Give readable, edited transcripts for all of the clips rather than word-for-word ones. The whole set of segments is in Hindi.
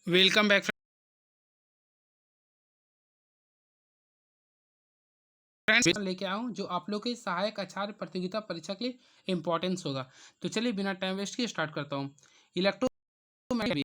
Welcome back friends. लेके आया हूँ जो आप लोग के सहायक आचार्य प्रतियोगिता परीक्षा के लिए इंपॉर्टेंस होगा। तो चलिए बिना टाइम वेस्ट किए स्टार्ट करता हूँ। इलेक्ट्रोमैग्नेटिक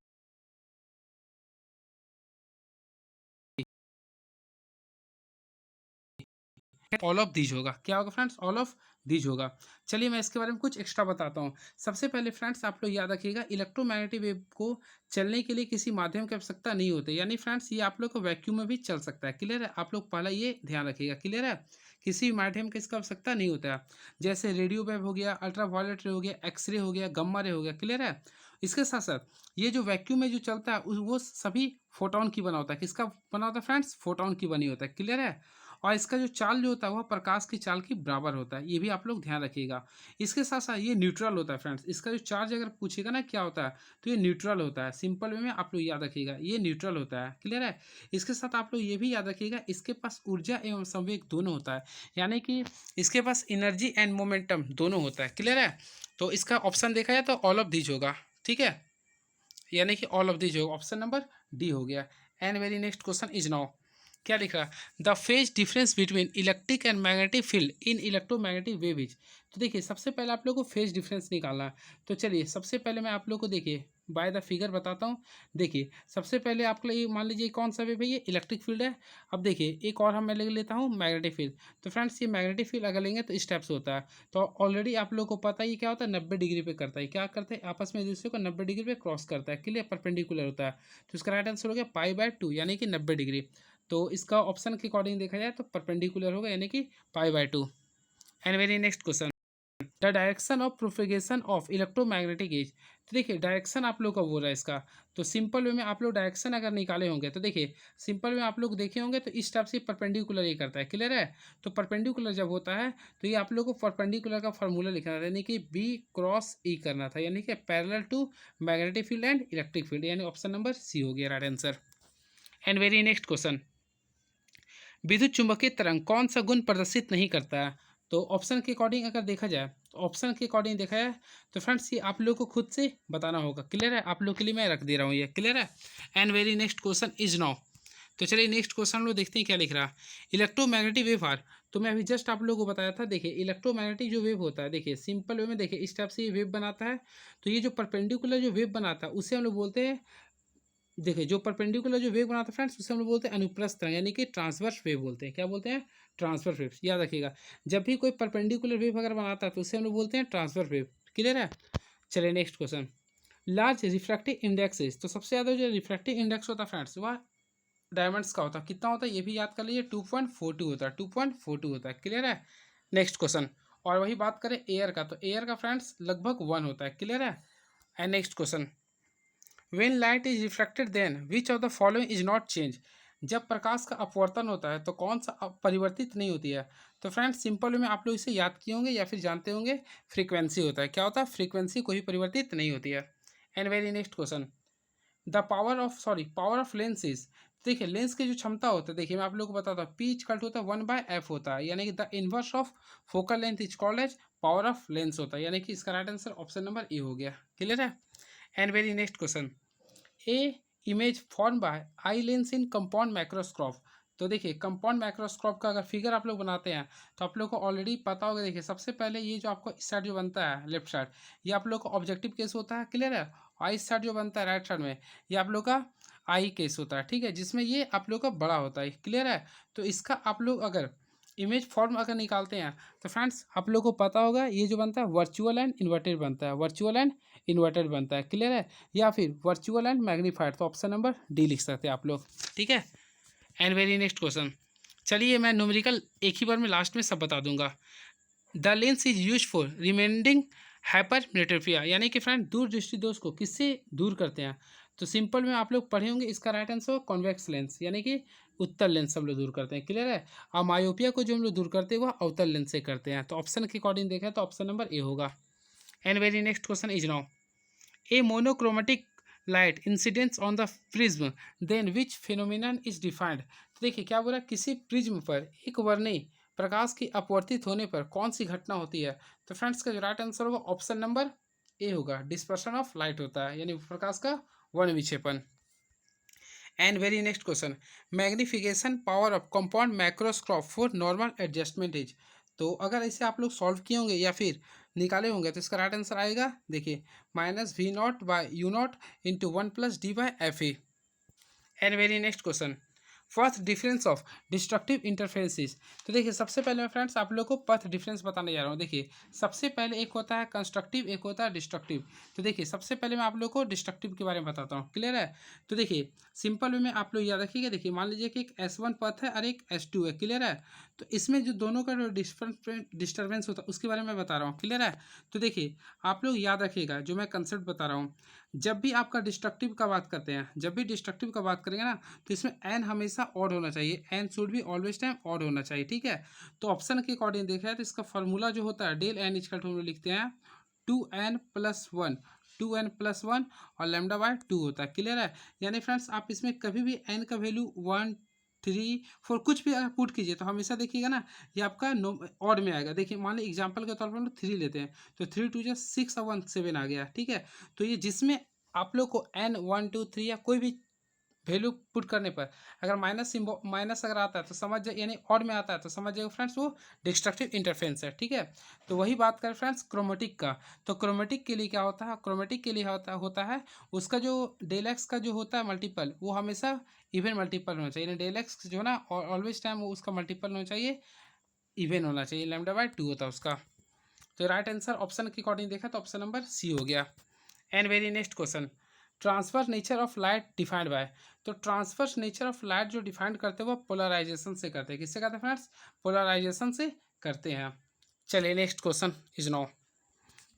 ऑल ऑफ दीज होगा। क्या होगा फ्रेंड्स? ऑल ऑफ दीज होगा। चलिए मैं इसके बारे में कुछ एक्स्ट्रा बताता हूँ। सबसे पहले फ्रेंड्स आप लोग याद रखिएगा, इलेक्ट्रोमैग्नेटिक वेव को चलने के लिए किसी माध्यम की आवश्यकता नहीं होती। यानी फ्रेंड्स ये आप लोग को वैक्यूम में भी चल सकता है। क्लियर है? आप लोग पहला ये ध्यान रखिएगा। क्लियर है? किसी भी माध्यम की इसका आवश्यकता नहीं होता है। जैसे रेडियो वेव हो गया, अल्ट्रा वायलेट रे हो गया, एक्सरे हो गया, गम्मा रे हो गया। क्लियर है? इसके साथ साथ ये जो वैक्यूम में जो चलता है वो सभी फोटोन की बना होता है। किसका बना होता है फ्रेंड्स? फोटोन की बनी होता है। क्लियर है? और इसका जो चाल जो होता है वह प्रकाश की चाल के बराबर होता है। ये भी आप लोग ध्यान रखिएगा। इसके साथ साथ ये न्यूट्रल होता है फ्रेंड्स। इसका जो चार्ज अगर पूछेगा ना क्या होता है, तो ये न्यूट्रल होता है। सिंपल वे में आप लोग याद रखिएगा, ये न्यूट्रल होता है। क्लियर है? इसके साथ आप लोग ये भी याद रखिएगा, इसके पास ऊर्जा एवं संवेग दोनों होता है। यानी कि इसके पास एनर्जी एंड मोमेंटम दोनों होता है। क्लियर है? तो इसका ऑप्शन देखा जाए तो ऑल ऑफ दीज होगा। ठीक है? यानी कि ऑल ऑफ दीज होगा। ऑप्शन नंबर डी हो गया। And very next question is now, क्या लिख रहा? The phase difference between electric and magnetic field in electromagnetic wave is. तो देखिए सबसे पहले आप लोग को फेज डिफरेंस निकालना है। तो चलिए सबसे पहले मैं आप लोग को देखिए बाय द फिगर बताता हूँ। देखिए सबसे पहले आपको ये मान लीजिए कौन सा वेव है, ये इलेक्ट्रिक फील्ड है। अब देखिए एक और मैं ले लेता हूँ मैग्नेटिक फील्ड। तो फ्रेंड्स ये मैग्नेटिक फील्ड अगर लेंगे तो इस टाइप से होता है। तो ऑलरेडी आप लोग को पता है ये क्या होता है, 90 डिग्री पे करता है। क्या करते हैं? आपस में एक दूसरे को 90 डिग्री पे क्रॉस करता है। क्लियर? परपेंडिकुलर होता है। तो इसका राइट आंसर हो गया पाई/2 यानी कि 90 डिग्री। तो इसका ऑप्शन के अकॉर्डिंग देखा जाए तो परपेंडिकुलर होगा यानी कि पाई/2। And very next question, the direction of propagation of electromagnetic as. तो देखिए डायरेक्शन आप लोग का बोल रहा है इसका। तो सिंपल वे में आप लोग डायरेक्शन अगर निकाले होंगे तो देखिए सिंपल में आप लोग देखे होंगे तो इस टाइप से परपेंडिकुलर ये करता है। क्लियर है? तो परपेंडिकुलर जब होता है तो ये आप लोग को परपेंडिकुलर का फॉर्मूला लिखना था, यानी कि बी क्रॉस ई करना था, यानी कि parallel to magnetic field and electric field. यानी ऑप्शन नंबर सी हो गया right answer. And very next question, विद्युत चुंबकीय तरंग कौन सा गुण प्रदर्शित नहीं करता है? तो ऑप्शन के अकॉर्डिंग अगर देखा जाए तो ऑप्शन के अकॉर्डिंग देखा जाए तो फ्रेंड्स ये आप लोग को खुद से बताना होगा। क्लियर है? आप लोग के लिए मैं रख दे रहा हूँ ये। क्लियर है? And very next question is now. तो चलिए नेक्स्ट क्वेश्चन लोग देखते हैं क्या लिख रहा। Electromagnetic wave are. तो मैं अभी जस्ट आप लोगों को बताया था। देखिए इलेक्ट्रोमैग्नेटिक जो वेव होता है, देखिए सिंपल वे में देखिए इस टाइप से ये वेव बनाता है। तो ये जो परपेंडिकुलर जो वेव बनाता है उसे हम लोग बोलते हैं, देखिए जो परपेंडिकुलर जो वेव बनाता है फ्रेंड्स उसे हम लोग बोलते हैं अनुप्रस्थ तरंग, यानी कि ट्रांसवर्स वेव बोलते हैं। क्या बोलते हैं? Transverse wave. याद रखिएगा, जब भी कोई परपेंडिकुलर वेव अगर बनाता है तो उसे हम लोग बोलते हैं ट्रांसवर्स वेव। क्लियर है? चलिए next question, large refractive indexes. तो सबसे ज़्यादा जो रिफ्रैक्टिव इंडेक्स होता है फ्रेंड्स वह डायमंड्स का होता है। कितना होता है ये भी याद कर लीजिए, 2.42 होता है। 2.42 होता है। क्लियर है? नेक्स्ट क्वेश्चन, और वही बात करें एयर का, तो एयर का फ्रेंड्स लगभग 1 होता है। क्लियर है? And next question, when light is refracted then which of the following is not change. जब प्रकाश का अपवर्तन होता है तो कौन सा परिवर्तित नहीं होती है? तो फ्रेंड्स सिंपल वे में आप लोग इसे याद किए होंगे या फिर जानते होंगे, फ्रीक्वेंसी होता है। क्या होता है? फ्रीक्वेंसी कोई परिवर्तित नहीं होती है। And very next question, the power of lens is. देखिए लेंस की जो क्षमता होता है, देखिए मैं आप लोग को बताता हूँ, पी इक्वल टू होता है 1/f होता है, यानी कि the inverse of focal length is called as power of lens होता है। यानी कि इसका right answer option number A हो गया। क्लियर है? And very next question, A image form by eye lens in compound microscope. तो देखिए कंपाउंड माइक्रोस्कोप का अगर फिगर आप लोग बनाते हैं तो आप लोग को ऑलरेडी पता होगा। देखिए सबसे पहले ये जो आपको इस साइड जो बनता है लेफ्ट साइड, ये आप लोग का ऑब्जेक्टिव केस होता है। क्लियर है? और इस साइड जो बनता है राइट साइड में, ये आप लोग का आई केस होता है। ठीक है? जिसमें ये आप लोग का बड़ा होता है। क्लियर है? तो इसका आप लोग अगर इमेज फॉर्म अगर निकालते हैं तो फ्रेंड्स आप लोग को पता होगा ये जो बनता है वर्चुअल एंड इन्वर्टेड बनता है। वर्चुअल एंड इन्वर्टेड बनता है। क्लियर है? या फिर वर्चुअल एंड मैग्नीफाइड। तो ऑप्शन नंबर डी लिख सकते हैं आप लोग। ठीक है? एंड वेरी नेक्स्ट क्वेश्चन, चलिए मैं न्यूमेरिकल एक ही बार में लास्ट में सब बता दूंगा। The lens is use for remedying hypermetropia, यानी कि फ्रेंड दूर दृष्टि दोष को किससे दूर करते हैं? तो सिंपल में आप लोग पढ़े होंगे, इसका राइट आंसर कॉन्वेक्स लेंस, यानी कि उत्तल लेंस हम लोग दूर करते हैं। क्लियर है? और मायोपिया को जो हम लोग दूर करते हैं वह अवतल लेंस से करते हैं। तो ऑप्शन के अकॉर्डिंग देखा तो ऑप्शन नंबर ए होगा। And very next question is now, A monochromatic light incidents on the prism then which phenomenon is defined. तो देखिए क्या बोला, किसी प्रिज्म पर एक वर्णी प्रकाश की अपवर्तित होने पर कौन सी घटना होती है? तो फ्रेंड्स का जो राइट आंसर होगा ऑप्शन नंबर ए होगा, डिस्पर्शन ऑफ लाइट होता है, यानी प्रकाश का वर्ण विक्षेपण। And very next question, magnification power of compound macroscope for normal adjustment is. तो अगर इसे आप लोग सॉल्व किए होंगे या फिर निकाले होंगे तो इसका राइट आंसर आएगा, देखिए -V0/U0 into 1+D/FA। And very next question, first difference of destructive interferences. तो देखिए सबसे पहले मैं फ्रेंड्स आप लोग को पथ डिफरेंस बताने जा रहा हूँ। देखिए सबसे पहले एक होता है कंस्ट्रक्टिव, एक होता है डिस्ट्रक्टिव। तो देखिए सबसे पहले मैं आप लोग को डिस्ट्रक्टिव के बारे में बताता हूँ, क्लियर है। तो देखिए सिंपल वे में आप लोग याद रखिएगा, देखिए मान लीजिए कि एक S1 पथ है और एक S2 है, क्लियर है। तो इसमें जो दोनों का जो डिस्टर्बेंस होता है उसके बारे में बता रहा हूँ, क्लियर है। तो देखिए आप लोग याद रखिएगा जो मैं कंसेप्ट बता रहा हूँ, जब भी आपका डिस्ट्रक्टिव का बात करते हैं, जब भी डिस्ट्रक्टिव का बात करेंगे ना, तो इसमें एन हमेशा ऑड होना चाहिए, N should be always time odd होना चाहिए, ठीक है। तो ऑप्शन के अकॉर्डिंग देखा है तो इसका फॉर्मूला जो होता है डेल एन इजकल टू हम लोग लिखते हैं 2n+1, 2n+1 और λ/2 होता है, क्लियर है। यानी फ्रेंड्स आप इसमें कभी भी एन का वैल्यू 1 3 4 कुछ भी अगर पुट कीजिए तो हमेशा देखिएगा ना ये आपका ऑड में आएगा। देखिए मान ली एग्जाम्पल के तौर पर हम लोग 3 लेते हैं, तो 3 2 6 और 1 7 आ गया, ठीक है। तो ये जिसमें आप लोग को n 1 2 3 या कोई भी वैल्यू पुट करने पर अगर माइनस अगर आता है तो समझ जाए, यानी ऑड में आता है तो समझ जाएगा फ्रेंड्स वो डिस्ट्रक्टिव इंटरफेरेंस है, ठीक है। तो वही बात करें फ्रेंड्स क्रोमेटिक का, तो क्रोमेटिक के लिए क्या होता है, क्रोमेटिक के लिए होता है उसका जो डेल एक्स का जो होता है मल्टीपल वो हमेशा इवन मल्टीपल होना चाहिए, डेल एक्स जो है ना ऑलवेज टाइम वो उसका मल्टीपल होना चाहिए, इवन होना चाहिए, λ/2 होता है उसका। तो राइट आंसर ऑप्शन के अकॉर्डिंग देखा तो ऑप्शन नंबर सी हो गया। And very next question, transfer nature of light defined by. तो ट्रांसफर नेचर ऑफ लाइट जो डिफाइंड करते हैं वो पोलराइजेशन से करते हैं, किससे करते हैं फ्रेंड्स, पोलराइजेशन से करते हैं। चलिए नेक्स्ट क्वेश्चन इज नाउ,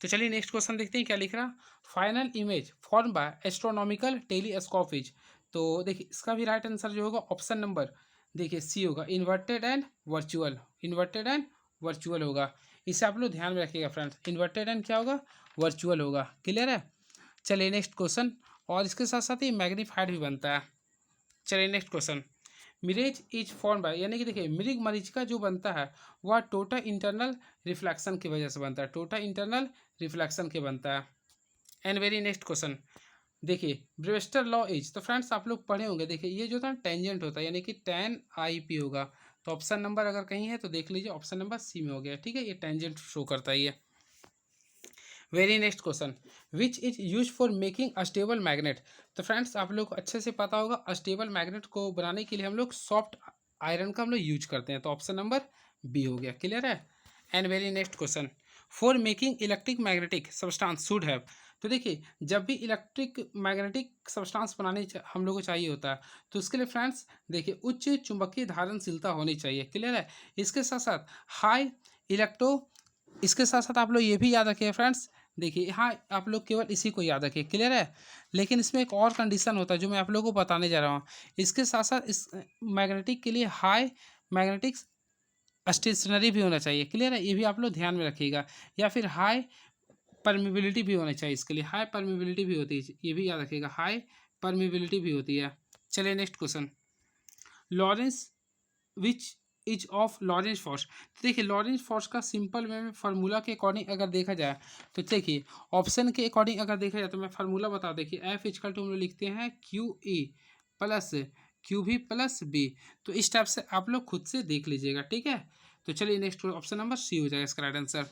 तो चलिए नेक्स्ट क्वेश्चन देखते हैं क्या लिख रहा, final image form bye astronomical telescope is. तो देखिए इसका भी राइट आंसर जो होगा ऑप्शन नंबर देखिए सी होगा, inverted and virtual, inverted and virtual होगा। इसे आप लोग ध्यान में रखिएगा फ्रेंड्स, इन्वर्टेड एंड क्या होगा, वर्चुअल होगा, क्लियर है। चलिए नेक्स्ट क्वेश्चन, और इसके साथ साथ ही मैग्नीफाइड भी बनता है। चलिए next question, mirage is form by, यानी कि देखिए मृग मरीचिका जो बनता है वह टोटल इंटरनल रिफ्लेक्शन की वजह से बनता है, टोटल इंटरनल रिफ्लेक्शन के बनता है। एंड वेरी नेक्स्ट क्वेश्चन, देखिए ब्रेविस्टर लॉ इज, तो फ्रेंड्स आप लोग पढ़े होंगे, देखिए ये जो था टेंजेंट होता है यानी कि tan IP होगा। तो ऑप्शन नंबर अगर कहीं है तो देख लीजिए ऑप्शन नंबर सी में हो गया, ठीक है, ये टेंजेंट शो करता है ये। Very next question, which is use for making a stable magnet. तो फ्रेंड्स आप लोग को अच्छे से पता होगा स्टेबल मैग्नेट को बनाने के लिए हम लोग सॉफ्ट आयरन का हम लोग यूज करते हैं, तो ऑप्शन नंबर बी हो गया, क्लियर है। And very next question, for making electric magnetic substance should have. तो देखिए जब भी इलेक्ट्रिक मैग्नेटिक सब्सटेंस बनाने हम लोग को चाहिए होता है तो उसके लिए फ्रेंड्स देखिए उच्च चुंबकीय धारणशीलता होनी चाहिए, क्लियर है। इसके साथ साथ हाई इलेक्ट्रो, इसके साथ साथ आप लोग ये भी याद रखिए फ्रेंड्स, देखिए यहाँ आप लोग केवल इसी को याद रखिए, क्लियर है। लेकिन इसमें एक और कंडीशन होता है जो मैं आप लोगों को बताने जा रहा हूँ। इसके साथ साथ इस मैग्नेटिक के लिए हाई मैग्नेटिक स्टेशनरी भी होना चाहिए, क्लियर है, ये भी आप लोग ध्यान में रखिएगा। या फिर हाई परमिबिलिटी भी होनी चाहिए, इसके लिए हाई परमिबिलिटी भी होती है, ये भी याद रखिएगा, हाई परमिबिलिटी भी होती है। चलिए next question, Lawrence which is of Lawrence force. तो देखिए लॉरेंस फोर्स का सिंपल वे में फार्मूला के अकॉर्डिंग अगर देखा जाए तो देखिए ऑप्शन के अकॉर्डिंग अगर देखा जाए तो मैं फार्मूला बता, देखिए एफ इजकल टू हम लोग लिखते हैं QE प्लस QV+B। तो इस टाइप से आप लोग खुद से देख लीजिएगा, ठीक है। तो चलिए नेक्स्ट ऑप्शन नंबर सी हो जाएगा इसका right answer.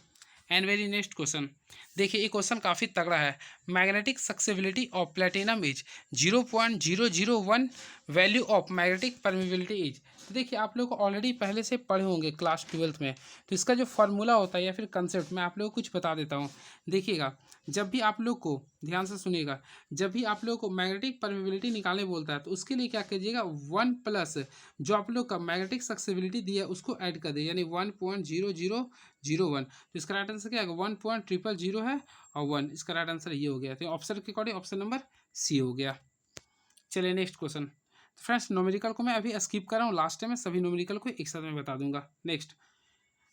And very next question, देखिए ये क्वेश्चन काफ़ी तगड़ा है, magnetic susceptibility of platinum is 0.001, value of magnetic permeability is. तो देखिए आप लोग ऑलरेडी पहले से पढ़े होंगे क्लास 12th में, तो इसका जो फार्मूला होता है या फिर कंसेप्ट मैं आप लोगों को कुछ बता देता हूँ। देखिएगा जब भी आप लोग को ध्यान से सुनिएगा, जब भी आप लोग को मैग्नेटिक परमिबिलिटी निकालने बोलता है तो उसके लिए क्या कीजिएगा 1 प्लस जो आप लोग का मैग्नेटिक सक्सेबिलिटी दिया है उसको ऐड कर दे, यानी 1.0001। तो इसका राइट आंसर क्या है 1.000 है और 1, इसका राइट आंसर ये हो गया। तो ऑप्शन के अकॉर्डिंग ऑप्शन नंबर सी हो गया। चलिए नेक्स्ट क्वेश्चन, तो फ्रेंड्स न्यूमेरिकल को मैं अभी स्किप कर रहा हूँ, लास्ट टाइम में सभी न्यूमेरिकल को एक साथ में बता दूंगा। Next,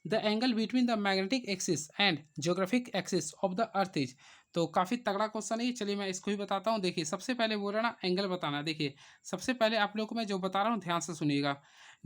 the angle between the magnetic axis and geographic axis of the earth is. तो काफ़ी तगड़ा क्वेश्चन है, चलिए मैं इसको ही बताता हूँ। देखिए सबसे पहले बोल रहा ना एंगल बताना, देखिए सबसे पहले आप लोग को मैं जो बता रहा हूँ ध्यान से सुनिएगा।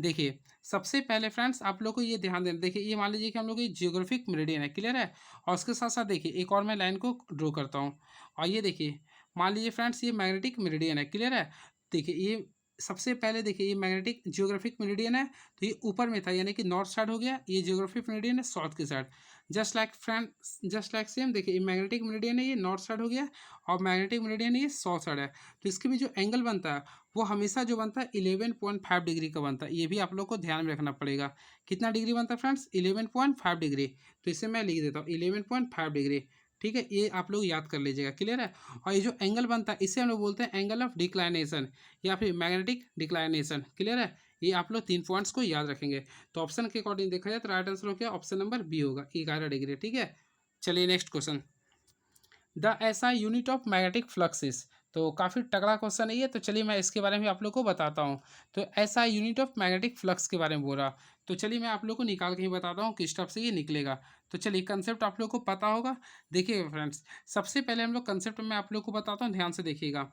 देखिए सबसे पहले फ्रेंड्स आप लोग को ये ध्यान देना, देखिए ये मान लीजिए कि हम लोग ये जियोग्राफिक मेरिडियन है, क्लियर है। और उसके साथ साथ देखिए एक और मैं लाइन को ड्रॉ करता हूँ, और ये देखिए मान लीजिए फ्रेंड्स ये मैग्नेटिक मेरिडियन है, क्लियर है। देखिए ये सबसे पहले देखिए ये मैग्नेटिक जियोग्राफिक मेरिडियन है, तो ये ऊपर में था यानी कि नॉर्थ साइड हो गया, ये जियोग्राफिक मेरिडियन है साउथ की साइड। जस्ट लाइक सेम देखिए ये मैग्नेटिक मेरिडियन है, ये नॉर्थ साइड हो गया, और मैग्नेटिक मेरिडियन है ये साउथ साइड है। तो इसके भी जो एंगल बनता है वो हमेशा जो बनता है 11.5 डिग्री का बनता है। ये भी आप लोग को ध्यान में रखना पड़ेगा। कितना डिग्री बनता है फ्रेंड्स? 11.5 डिग्री। तो इसे मैं लिख देता हूँ 11.5 डिग्री। ठीक है, ये आप लोग याद कर लीजिएगा। क्लियर है? और ये जो एंगल बनता है इसे हम लोग बोलते हैं एंगल ऑफ डिक्लाइनेशन या फिर मैग्नेटिक डिक्लाइनेशन। क्लियर है? ये आप लोग 3 पॉइंट्स को याद रखेंगे। तो ऑप्शन के अकॉर्डिंग देखा जाए तो राइट आंसर हो गया ऑप्शन नंबर बी होगा, 11 डिग्री। ठीक है, चलिए next question. The SI unit of magnetic flux is. तो काफ़ी तगड़ा क्वेश्चन है ये, तो चलिए मैं इसके बारे में आप लोग को बताता हूँ। तो SI unit of magnetic flux के बारे में बोल रहा, तो चलिए मैं आप लोग को निकाल के ही बताता हूँ किस टाइप से ये निकलेगा। तो चलिए कंसेप्ट आप लोग को पता होगा। देखिए फ्रेंड्स, सबसे पहले हम लोग कंसेप्ट में आप लोग को बताता हूँ, ध्यान से देखिएगा।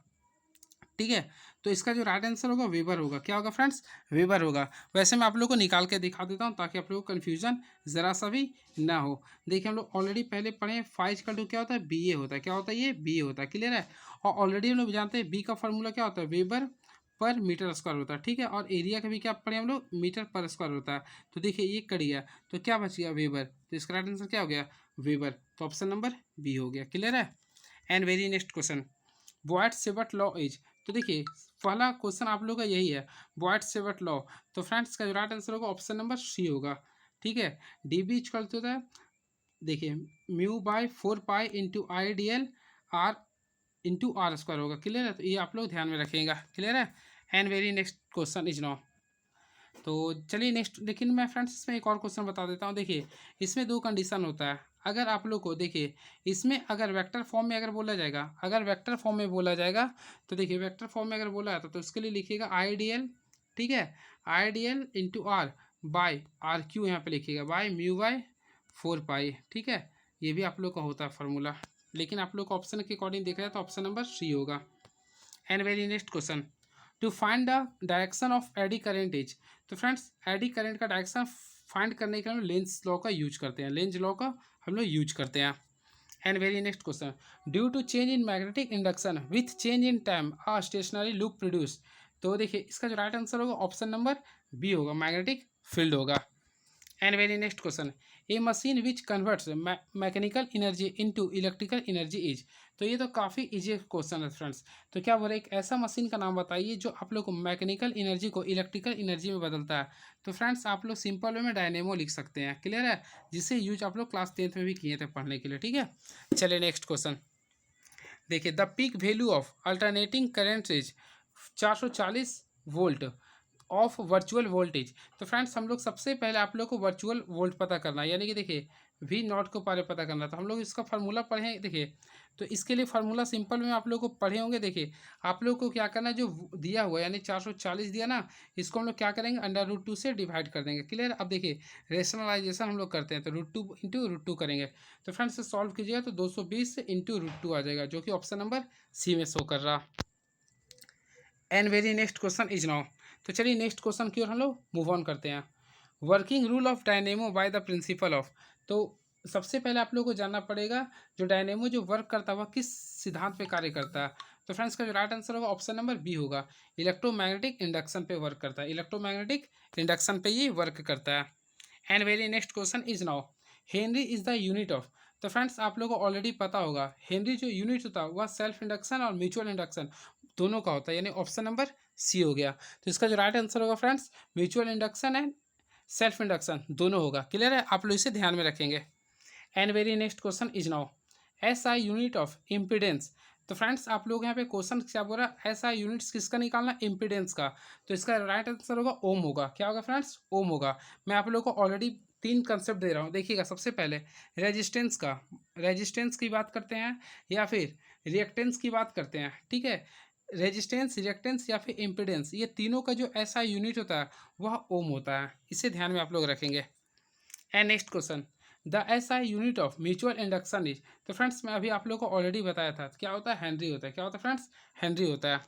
ठीक है, तो इसका जो राइट आंसर होगा वेबर होगा। क्या होगा फ्रेंड्स? वेबर होगा। वैसे मैं आप लोग को निकाल के दिखा देता हूँ ताकि आप लोग को कन्फ्यूजन ज़रा सा भी ना हो। देखिए हम लोग ऑलरेडी पहले पढ़े हैं, फाइज का क्या होता है? बी ए होता है। क्या होता है? ये बी ए होता है। क्लियर है? और ऑलरेडी हम लोग जानते हैं बी का फॉर्मूला क्या होता है? वेबर पर मीटर स्क्वायर होता है। ठीक है, और एरिया का भी क्या पढ़े हम लोग? मीटर पर स्क्वायर होता है। तो देखिए ये कट गया, तो क्या बच गया? वेबर। तो इसका राइट आंसर क्या हो गया? वेबर। तो ऑप्शन नंबर बी हो गया। क्लियर है? And very next question, Biot Savart law is. तो देखिए पहला क्वेश्चन आप लोग का यही है, बॉयट सेवर्ट लॉ। तो फ्रेंड्स का जो राइट आंसर होगा ऑप्शन नंबर सी होगा। ठीक है, डी बी इक्वल होता है, देखिए mu by 4 pi into I D L R into R square होगा। क्लियर है? तो ये आप लोग ध्यान में रखिएगा। क्लियर है? And very next question is now. तो चलिए नेक्स्ट, लेकिन मैं फ्रेंड्स इसमें एक और क्वेश्चन बता देता हूँ। देखिए इसमें 2 कंडीशन होता है। अगर आप लोग को देखिए इसमें अगर वेक्टर फॉर्म में अगर बोला जाएगा, अगर वेक्टर फॉर्म में बोला जाएगा, तो देखिए वेक्टर फॉर्म में अगर बोला जाता तो उसके लिए लिखिएगा आई डी एल। ठीक है, I D L into R by R Q, यहाँ पे लिखिएगा बाई म्यू बाई 4 पाई। ठीक है, ये भी आप लोग का होता है फार्मूला, लेकिन आप लोग को ऑप्शन के अकॉर्डिंग देखा जाए तो ऑप्शन नंबर सी होगा। And very next question, to find the direction of eddy current is. तो फ्रेंड्स एडी करेंट का डायरेक्शन फाइंड करने के लिए हम लेंज लॉ का यूज करते हैं, लेंज लॉ का हम लोग यूज करते हैं। And very next question, due to change in magnetic induction with change in time a stationary loop produce. तो देखिए इसका जो राइट आंसर होगा ऑप्शन नंबर बी होगा, मैग्नेटिक फील्ड होगा। And very next question, a machine which converts mechanical energy into electrical energy is. तो ये तो काफ़ी इजी क्वेश्चन है फ्रेंड्स। तो क्या बोले, एक ऐसा मशीन का नाम बताइए जो आप लोग को मैकेनिकल एनर्जी को इलेक्ट्रिकल एनर्जी में बदलता है। तो फ्रेंड्स आप लोग सिंपल वे में डायनेमो लिख सकते हैं। क्लियर है? जिसे यूज आप लोग क्लास 10th में भी किए थे पढ़ने के लिए। ठीक है, चलिए नेक्स्ट क्वेश्चन देखिए, the peak value of alternating current is 440 volt of virtual voltage. तो फ्रेंड्स हम लोग सबसे पहले आप लोग को वर्चुअल वोल्ट पता करना है, यानी कि देखिए वी नॉट को पहले पता करना। तो हम लोग इसका फार्मूला पढ़े हैं। देखिए तो इसके लिए फार्मूला सिंपल में आप लोग को पढ़े होंगे। देखिए आप लोग को क्या करना है, जो दिया हुआ है यानी 440 दिया ना, इसको हम लोग क्या करेंगे, अंडर रूट 2 से डिवाइड कर देंगे। क्लियर? अब देखिए रेशनलाइजेशन हम लोग करते हैं, तो √2 इंटू √2 करेंगे। तो फ्रेंड्स सॉल्व कीजिएगा तो 220 इंटू √2 आ जाएगा, जो कि ऑप्शन नंबर सी में शो कर रहा। And very next question is now. तो चलिए नेक्स्ट क्वेश्चन की ओर हम लोग मूव ऑन करते हैं। Working rule of dynamo by the principle of. तो सबसे पहले आप लोग को जानना पड़ेगा जो डायनेमो जो वर्क करता है वह किस सिद्धांत पे कार्य करता है। तो फ्रेंड्स का जो राइट आंसर होगा ऑप्शन नंबर बी होगा, इलेक्ट्रोमैग्नेटिक इंडक्शन पे वर्क करता है। इलेक्ट्रोमैग्नेटिक इंडक्शन पे ये वर्क करता है। And very next question is now, Henry is the unit of. तो फ्रेंड्स आप लोगों को ऑलरेडी पता होगा हेनरी जो यूनिट होता है वह सेल्फ इंडक्शन और म्यूचुअल इंडक्शन दोनों का होता है, यानी ऑप्शन नंबर सी हो गया। तो इसका जो राइट आंसर होगा friends, mutual induction and self induction दोनों होगा। क्लियर है? आप लोग इसे ध्यान में रखेंगे। And very next question is now, S I unit of impedance. तो फ्रेंड्स आप लोग यहाँ पे क्वेश्चन क्या बोल रहा है, एस आई यूनिट्स किसका निकालना, इम्पिडेंस का। तो इसका राइट आंसर होगा ओम होगा। क्या होगा फ्रेंड्स? ओम होगा। मैं आप लोग को ऑलरेडी 3 कंसेप्ट दे रहा हूँ। देखिएगा सबसे पहले रेजिस्टेंस का, रेजिस्टेंस की बात करते हैं या फिर रिएक्टेंस की बात करते हैं। ठीक है, रेजिस्टेंस, रिएक्टेंस या फिर इम्पिडेंस, ये तीनों का जो ऐसा यूनिट होता है वह ओम होता है। इसे ध्यान में आप लोग रखेंगे। And next question, the S I unit of mutual induction is. तो फ्रेंड्स मैं अभी आप लोग को ऑलरेडी बताया था क्या होता है, हेनरी होता है। क्या होता है फ्रेंड्स? हेनरी होता है।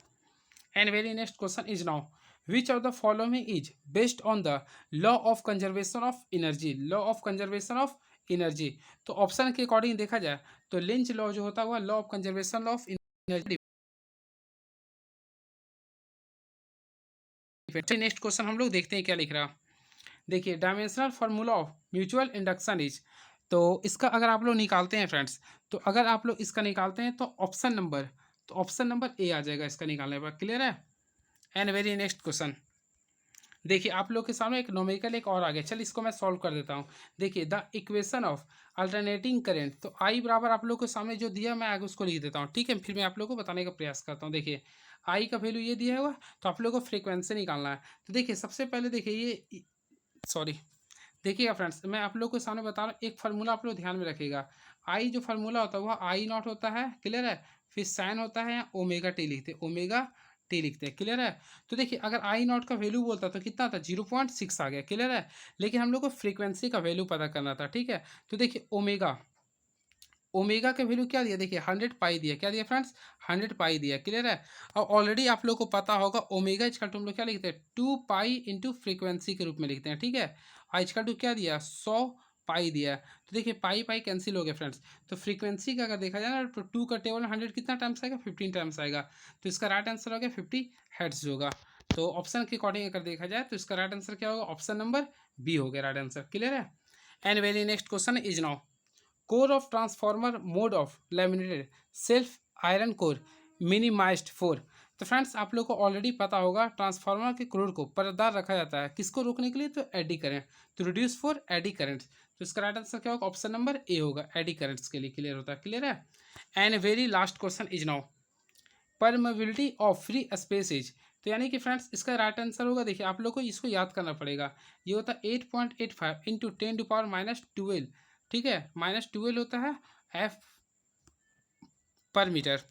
And very next question is now, which of the following is based on the law of conservation of energy. Law of conservation of energy, तो ऑप्शन के अकॉर्डिंग देखा जाए तो लिंच लॉ जो होता है वह law of conservation of energy next question हम लोग देखते हैं क्या लिख रहा। देखिए dimensional formula of mutual induction is, तो इसका अगर आप लोग निकालते हैं फ्रेंड्स, तो अगर आप लोग इसका निकालते हैं तो ऑप्शन नंबर ए आ जाएगा इसका निकालने पर। क्लियर है। एंड वेरी नेक्स्ट क्वेश्चन, देखिए आप लोग के सामने एक नोमेरिकल एक और आ गया। चल इसको मैं सॉल्व कर देता हूँ। देखिए the equation of alternating current, तो आई बराबर आप लोग के सामने जो दिया मैं आगे उसको लिख देता हूँ, ठीक है। फिर मैं आप लोग को बताने का प्रयास करता हूँ। देखिए आई का वैल्यू ये दिया हुआ, तो आप लोग को फ्रीक्वेंसी निकालना है। तो देखिए सबसे पहले देखिए ये सॉरी, देखिएगा फ्रेंड्स मैं आप लोग के सामने बता रहा हूँ, एक फार्मूला आप लोग ध्यान में रखिएगा। आई जो फार्मूला होता है वह आई नॉट होता है। क्लियर है। फिर साइन होता है या ओमेगा टी लिखते हैं, ओमेगा टी लिखते हैं। क्लियर है। तो देखिए अगर आई नॉट का वैल्यू बोलता तो कितना था, 0.6 आ गया। क्लियर है। लेकिन हम लोग को फ्रीक्वेंसी का वैल्यू पता करना था। ठीक है। तो देखिए ओमेगा, ओमेगा का वैल्यू क्या दिया, देखिए 100 पाई दिया। क्या दिया फ्रेंड्स, 100 पाई दिया। क्लियर है। और ऑलरेडी आप लोग को पता होगा ओमेगा इजकल टू हम लोग क्या लिखते हैं, 2 पाई इंटू फ्रीक्वेंसी के रूप में लिखते हैं। ठीक है। और इजकल टू क्या दिया, 100 पाई दिया। तो देखिए पाई पाई कैंसिल हो गया फ्रेंड्स। तो फ्रीक्वेंसी का अगर देखा जाए ना, तो 2 का टेबल में 100 कितना टाइम्स आएगा, 15 टाइम्स आएगा। तो इसका राइट आंसर हो गया 50 हर्ट्ज होगा। तो ऑप्शन के अकॉर्डिंग अगर देखा जाए तो इसका राइट आंसर क्या होगा, ऑप्शन नंबर बी हो गया राइट आंसर। क्लियर है। And very next question is now, core of transformer mode of laminated self iron core minimised four. तो फ्रेंड्स आप लोग को ऑलरेडी पता होगा ट्रांसफार्मर के कोर को परतदार रखा जाता है किसको रोकने के लिए, तो एडी करेंट, तो रिड्यूस फॉर एडी करंट। तो इसका राइट आंसर क्या होगा, ऑप्शन नंबर ए होगा, एडी करंट्स के लिए। क्लियर होता है। क्लियर है। And very last question is now, permeability of free spaces. तो यानी कि फ्रेंड्स इसका राइट आंसर होगा, देखिए आप लोग को इसको याद करना पड़ेगा। ये होता है 8.85 इंटू 10⁻12। ठीक है, -12 होता है एफ पर मीटर।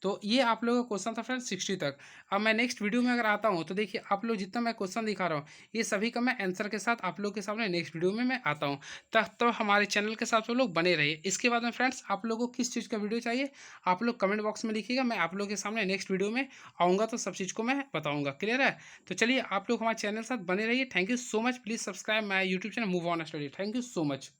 तो ये आप लोगों का क्वेश्चन था फ्रेंड्स 60 तक। अब मैं नेक्स्ट वीडियो में अगर आता हूँ तो देखिए आप लोग जितना मैं क्वेश्चन दिखा रहा हूँ ये सभी का मैं आंसर के साथ आप लोग के सामने नेक्स्ट वीडियो में मैं आता हूँ। तब तो हमारे चैनल के साथ वो लोग बने रहिए। इसके बाद में फ्रेंड्स आप लोगों को किस चीज़ का वीडियो चाहिए आप लोग कमेंट बॉक्स में लिखिएगा, मैं आप लोग के सामने नेक्स्ट वीडियो में आऊँगा तो सब चीज़ को मैं बताऊँगा। क्लियर है। तो चलिए आप लोग हमारे चैनल के साथ बने रहिए। Thank you so much. Please subscribe my YouTube channel move on study. Thank you so much.